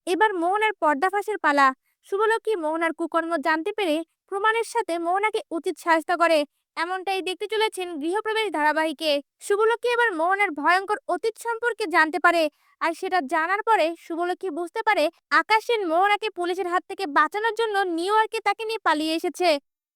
এবার মোহনার পর্দাফাঁসের পালা। শুভলক্ষ্মী মোহনার কুকর্ম জানতে পেরে প্রমাণের সাথে মোহনাকে উচিত শাস্তি করে, এমনটাই দেখতে চলেছেন গৃহপ্রবেশ ধারাবাহিকে। শুভলক্ষ্মী এবার মোহনার ভয়ঙ্কর অতীত সম্পর্কে জানতে পারে, আর সেটা জানার পরে শুভলক্ষ্মী বুঝতে পারে আকাশ সেন মোহনাকে পুলিশের হাত থেকে বাঁচানোর জন্য নিউ ইয়র্কে তাকে নিয়ে পালিয়ে এসেছে।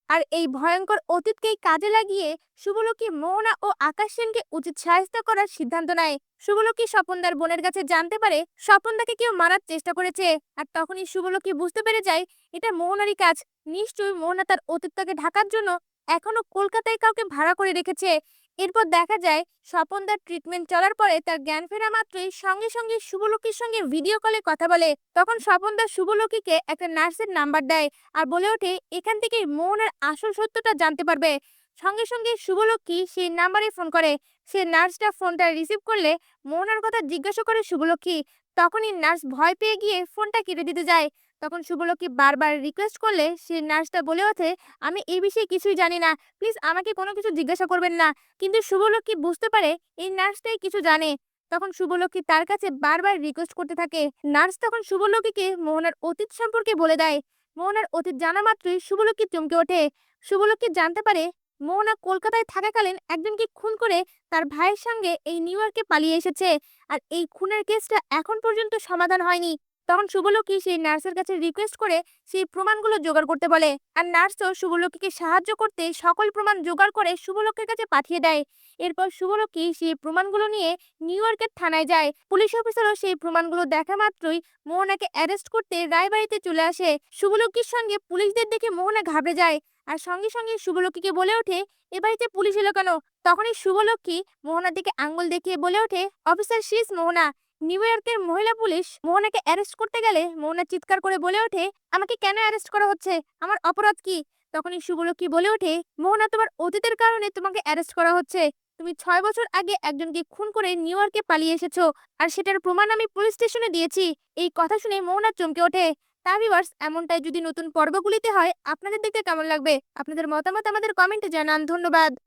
আর এই ভয়ঙ্কর অতীতকেই কাজে লাগিয়ে শুভলক্ষ্মী মোহনা ও আকাশ সেনকে উচিত শায়েস্তা করার সিদ্ধান্ত নেয়। শুভলক্ষ্মী স্বপনদার বোনের কাছে জানতে পারে স্বপনদাকে কেউ মারার চেষ্টা করেছে, আর তখনই শুভলক্ষ্মী বুঝতে পেরে যায় এটা মোহনারই কাজ। নিশ্চয়ই মোহনা তার অতীতটাকে ঢাকার জন্য এখনো কলকাতায় কাউকে ভাড়া করে রেখেছে। এরপর দেখা যায় স্বপনদার ট্রিটমেন্ট চলার পরে তার জ্ঞান ফেরা মাত্রই সঙ্গে সঙ্গে শুভলক্ষ্মীর সঙ্গে ভিডিও কলে কথা বলে। তখন স্বপনদা শুভলক্ষ্মীকে একটা নার্সের নাম্বার দেয়, আর বলে ওঠে এখান থেকে মোহনার আসল সত্যটা জানতে পারবে। সঙ্গে সঙ্গে শুভলক্ষ্মী সেই নাম্বারে ফোন করে। সে নার্সটা ফোনটা রিসিভ করলে মোহনার কথা জিজ্ঞাসা করে শুভলক্ষ্মী। তখনই নার্স ভয় পেয়ে গিয়ে ফোনটা কেটে দিতে যায়। তখন শুভলক্ষ্মী বারবার রিকোয়েস্ট করলে সে নার্সটা বলে ওঠে আমি এই বিষয়ে কিছুই জানি না, প্লিজ আমাকে কোনো কিছু জিজ্ঞাসা করবেন না। কিন্তু শুভলক্ষ্মী বুঝতে পারে এই নার্সটাই কিছু জানে। তখন শুভলক্ষ্মী তার কাছে বারবার রিকোয়েস্ট করতে থাকে। নার্স তখন শুভলক্ষ্মীকে মোহনার অতীত সম্পর্কে বলে দেয়। মোহনার অতীত জানা মাত্রই শুভলক্ষ্মী চমকে ওঠে। শুভলক্ষ্মী জানতে পারে মোহনা কলকাতায় থাকাকালীন একজনকে খুন করে তার ভাইয়ের সঙ্গে এই নিউ ইয়র্কে পালিয়ে এসেছে, আর এই খুনের কেসটা এখন পর্যন্ত সমাধান হয়নি। তখন শুভলক্ষ্মী সেই নার্সের কাছে রিকোয়েস্ট করে সেই প্রমাণগুলো জোগাড় করতে বলে, আর নার্সও শুভলক্ষ্মীকে সাহায্য করতে সকল প্রমাণ জোগাড় করে শুভলক্ষ্মীর কাছে পাঠিয়ে দেয়। এরপর শুভলক্ষ্মী সেই প্রমাণগুলো নিয়ে নিউ ইয়র্কের থানায় যায়। পুলিশ অফিসারও সেই প্রমাণগুলো দেখা মাত্রই মোহনাকে অ্যারেস্ট করতে রায়বাড়িতে চলে আসে। শুভলক্ষ্মীর সঙ্গে পুলিশদের দেখে মোহনা ঘাবড়ে যায়, আর সঙ্গে সঙ্গে শুভলক্ষ্মীকে বলে ওঠে এ বাড়িতে পুলিশ এলো কেন। তখনই শুভলক্ষ্মী মোহনার দিকে আঙ্গুল দেখিয়ে বলে ওঠে অফিসার শি ইজ মোহনা। নিউ ইয়র্কের মহিলা পুলিশ মোহনাকে অ্যারেস্ট করতে গেলে মোহনা চিৎকার করে বলে ওঠে আমাকে কেন অ্যারেস্ট করা হচ্ছে, আমার অপরাধ কি। তখনই শুভলক্ষ্মী বলে ওঠে মোহনা তোমার অতীতের কারণে তোমাকে অ্যারেস্ট করা হচ্ছে। তুমি 6 বছর আগে একজনকে খুন করে নিউ ইয়র্কে পালিয়ে এসেছো, আর সেটার প্রমাণ আমি পুলিশ স্টেশনে দিয়েছি। এই কথা শুনে মোহনা চমকে ওঠে। তা ভিউয়ার্স, এমনটাই যদি নতুন পর্বগুলিতে হয় আপনাদের দেখতে কেমন লাগবে আপনাদের মতামত আমাদের কমেন্টে জানান। ধন্যবাদ।